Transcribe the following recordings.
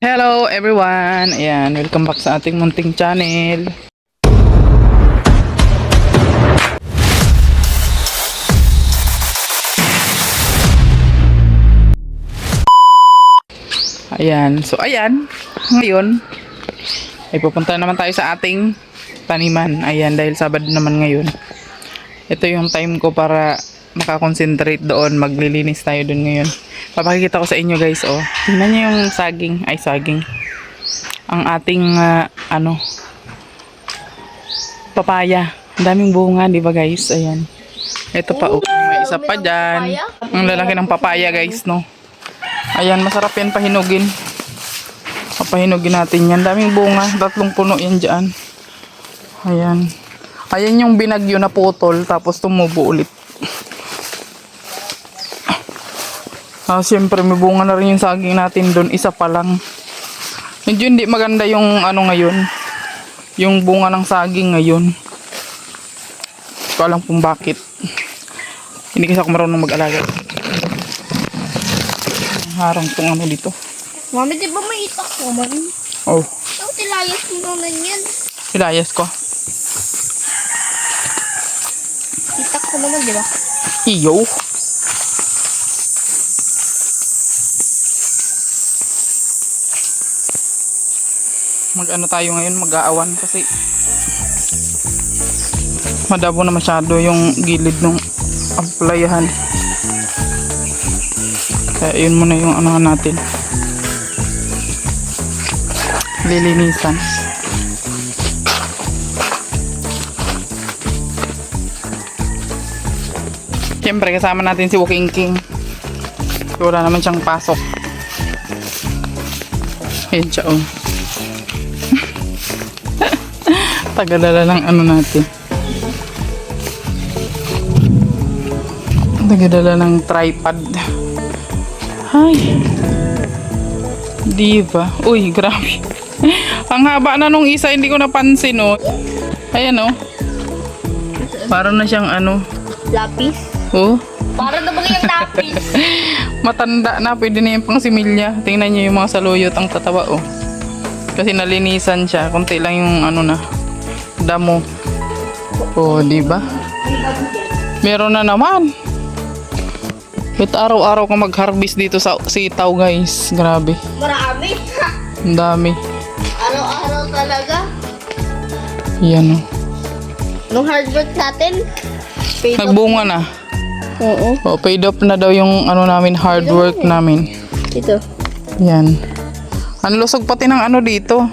Hello everyone! Ayan, welcome back sa ating munting channel. Ayan, so ayan, ngayon ay pupunta naman tayo sa ating taniman. Ayan, dahil Sabado naman ngayon. Ito yung time ko para makakonsentrate doon, maglilinis tayo doon ngayon. Papakikita ko sa inyo guys, oh. Tingnan niyo yung saging, ang ating papaya. Ang daming bunga, di ba guys? Ayan. Ito pa, oh. May isa pa dyan. Ang lalaki ng papaya guys, no? Ayan, masarap yan pahinugin. Papahinugin natin yan. Daming bunga, 3 puno yan dyan. Ayan. Ayan yung binagyo na putol, tapos tumubo ulit. Siyempre, may bunga na rin yung saging natin doon. Isa pa lang. Medyo hindi maganda yung ngayon. Yung bunga ng saging ngayon. Hindi ko alam kung bakit. Hindi kasi ako marunong mag-alaga. Harang tong dito. Mami, di ba may itak ko man? Oh. Ang tilayas mo naman yan. Pilayas ko. Itak ko naman, di ba? Iyo. Tayo ngayon, mag-aawan kasi madabo na masyado yung gilid ng amplayahan. Kaya yun muna yung natin. Lilinisan. Siyempre kasama natin si Walking King. Wala naman siyang pasok. Ayan siya, oh. Tagalala lang natin. Tagalala ng tripod. Ay. Diba? Uy, grabe. Ang haba na nung isa, hindi ko napansin, oh. Ayan, oh. Parang na siyang Lapis? Oh. Para na bang yung lapis? Matanda na, pwede na yung pang similya. Tingnan niyo yung mga saluyot ang tatawa, oh. Kasi nalinisan siya. Kunti lang yung damo. Oh, di ba? Meron na naman. Ito araw-araw ka mag-harvest dito sa sitaw, guys. Grabe. Marami. Ang dami. Araw-araw talaga. Yan, oh. Nung hard work natin, paid off. Nagbunga na. Oo. Oh, paid off na daw yung namin, hard work namin. Ito. Yan. Ang lusog pati ng dito.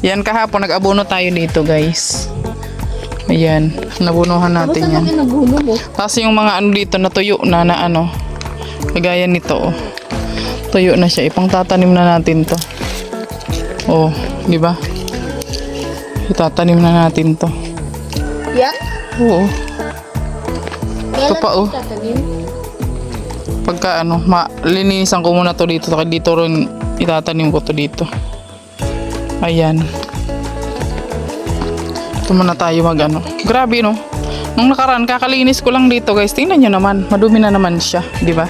Yan, kahapon nag-abono tayo dito, guys. Ayan, nabunuhan natin yan. Tapos nabuno mo? Tapos yung mga dito natuyo na kagaya nito, oh. Tuyo na siya. Ipang-tatanim na natin to. Oh, di ba? Itatanim na natin to. Yan? Oo. Ito pa, oh. Tatanim? Pagka malinisan ko muna to dito. Dito rin itatanim ko to dito. Ayan. Ito muna tayo Grabe, no? Nung nakaraan, kakalinis ko lang dito, guys. Tingnan nyo naman. Madumi na naman siya. Di ba?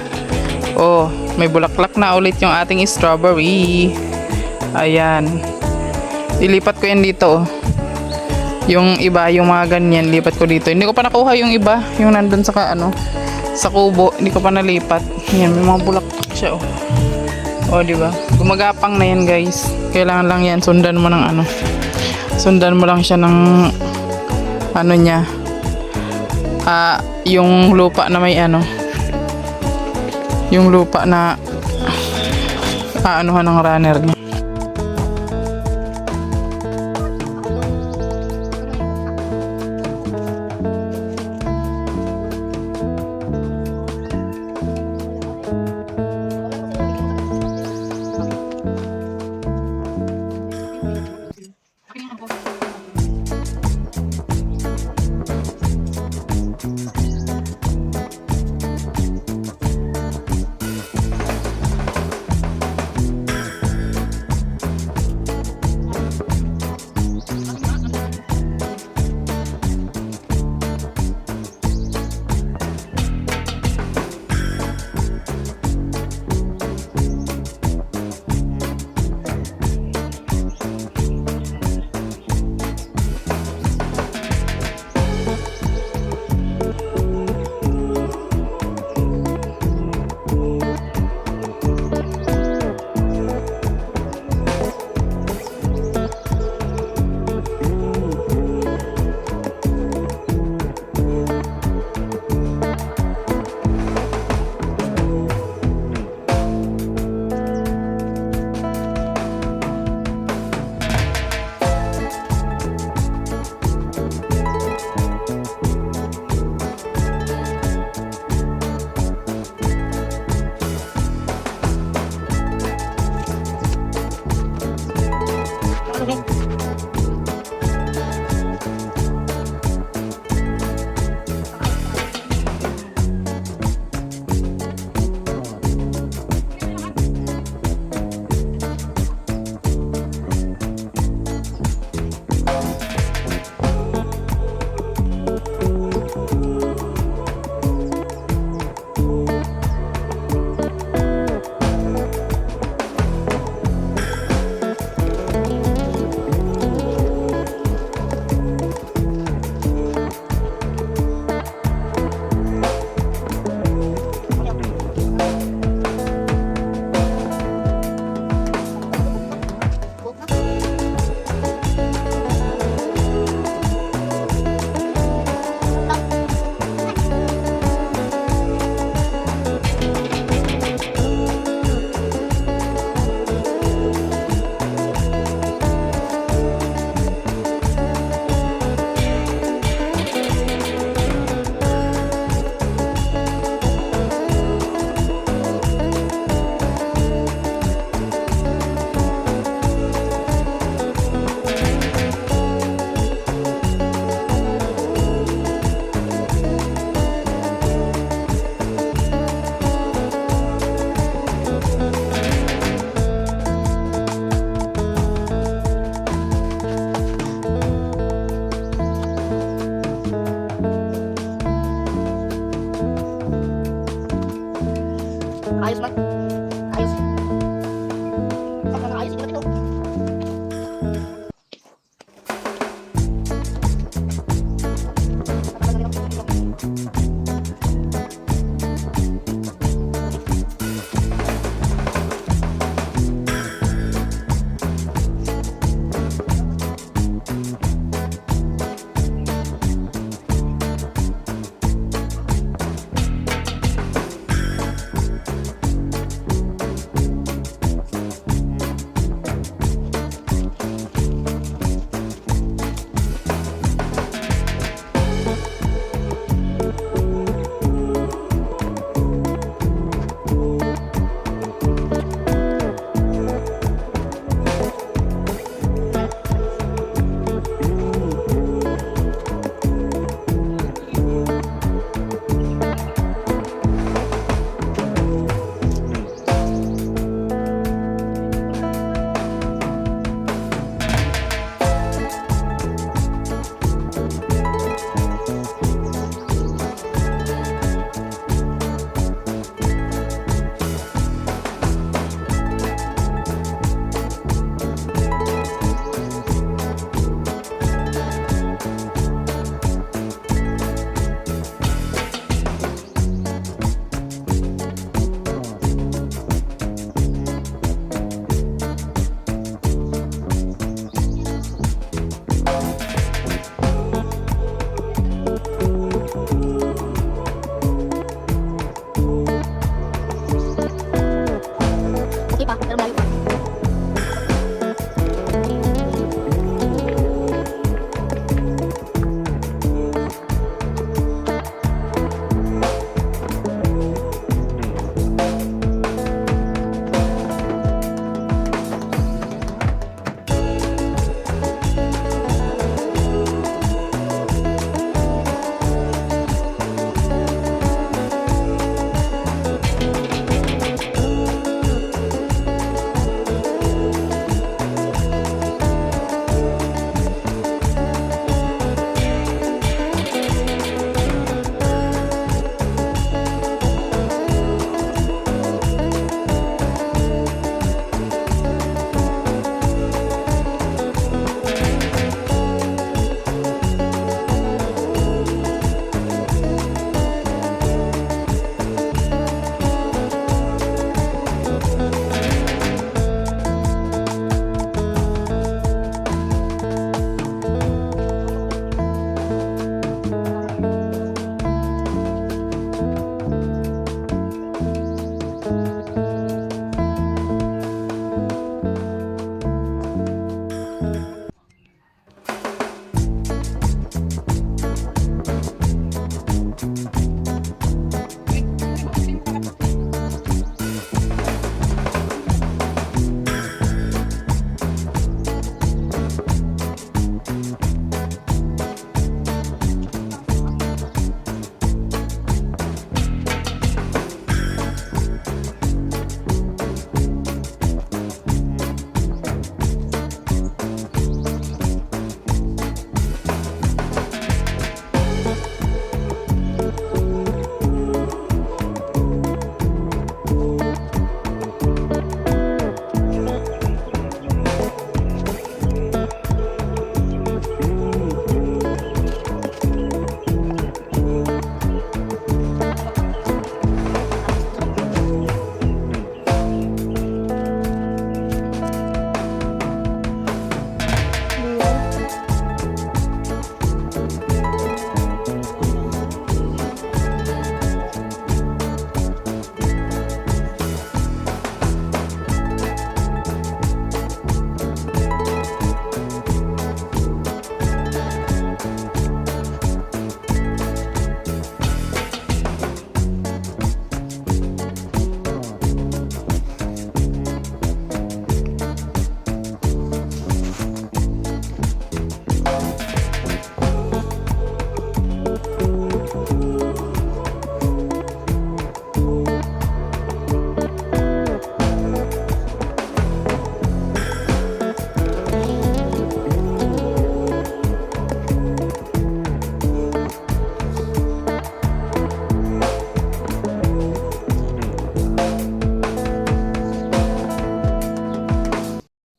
Oh, may bulaklak na ulit yung ating strawberry. Ayan. Ilipat ko yan dito, oh. Yung iba, yung mga ganyan, lipat ko dito. Hindi ko pa nakuha yung iba. Yung nandun sa sa kubo. Hindi ko pa nalipat. Yan, may mga bulaklak siya, oh. Oh, di ba? Gumagapang na yan, guys. Kailangan lang yan sundan mo ng sundan mo lang siya ng niya. Yung lupa na may yung lupa na ng runner niya.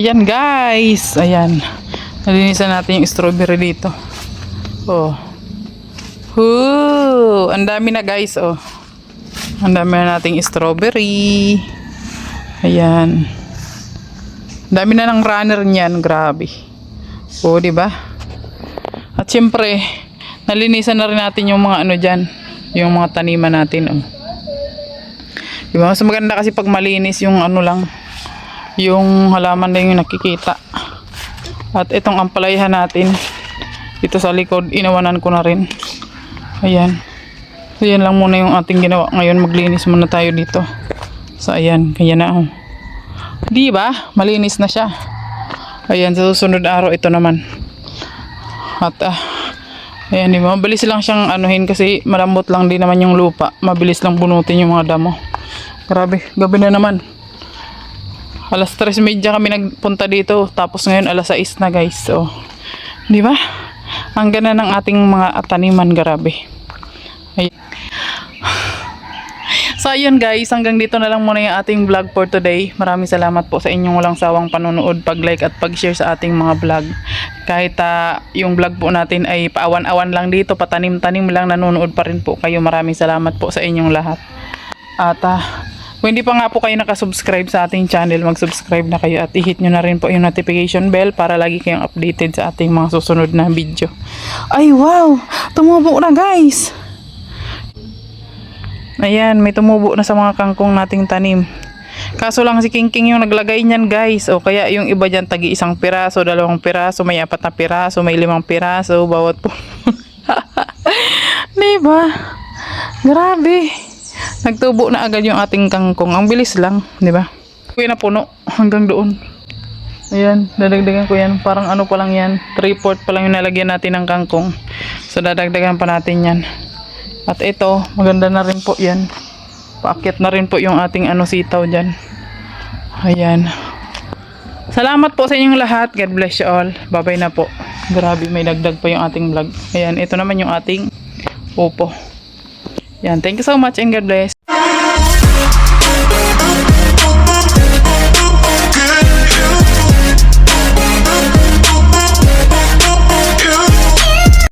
Ayan guys, ayan. Nalinisan natin yung strawberry dito. Oh. Ang dami na guys, oh. Ang dami na nating strawberry. Ayan. Dami na ng runner niyan, grabe. Oh, di ba? At syempre, nalinisan na rin natin yung mga ano diyan, yung mga taniman natin, oh. Di ba? Mas maganda kasi pag malinis yung ano lang, yung halaman lang yung nakikita. At itong ampalayahan natin, dito sa likod, inawanan ko na rin. Ayan. So, yan lang muna yung ating ginawa. Ngayon, maglinis muna tayo dito. So, ayan. Kaya na, oh. Di ba? Malinis na siya. Ayan, sa susunod araw, ito naman. At, ayan, di ba? Mabilis lang siyang anuhin kasi malambot lang din naman yung lupa. Mabilis lang bunutin yung mga damo. Grabe, gabi na naman. Alas 3:30 kami nagpunta dito. Tapos ngayon, alas 6 na, guys. So, di ba? Ang ganda ng ating mga taniman, grabe. Ay. So ayun guys, hanggang dito na lang muna yung ating vlog for today. Maraming salamat po sa inyong walang sawang panonood, pag-like at pag-share sa ating mga vlog. Kahit yung vlog po natin ay paawan-awan lang dito, patanim-tanim lang, nanonood pa rin po kayo. Maraming salamat po sa inyong lahat. At kung hindi pa nga po kayo nakasubscribe sa ating channel, mag-subscribe na kayo at i-hit nyo na rin po yung notification bell para lagi kayong updated sa ating mga susunod na video. Ay wow! Tumubo na guys! Ayan, may tumubo na sa mga kangkong nating tanim. Kaso lang si King yung naglagay niyan guys. O kaya yung iba dyan tagi 1 piraso, 2 piraso, may 4 na piraso, may 5 piraso, bawat po. Diba? Grabe. Nagtubo na agad yung ating kangkong. Ang bilis lang, di ba? Kuya na puno hanggang doon. Ayan, dadagdagan ko yan. Parang ano pa lang yan, 3/4 pa lang yung nalagyan natin ng kangkong. So dadagdagan pa natin yan. At ito, maganda na rin po yan. Paakyat na rin po yung ating sitaw dyan. Ayan. Salamat po sa inyong lahat. God bless you all. Bye-bye na po. Grabe, may dagdag pa yung ating vlog. Ayan, ito naman yung ating upo. Yan, thank you so much and God bless.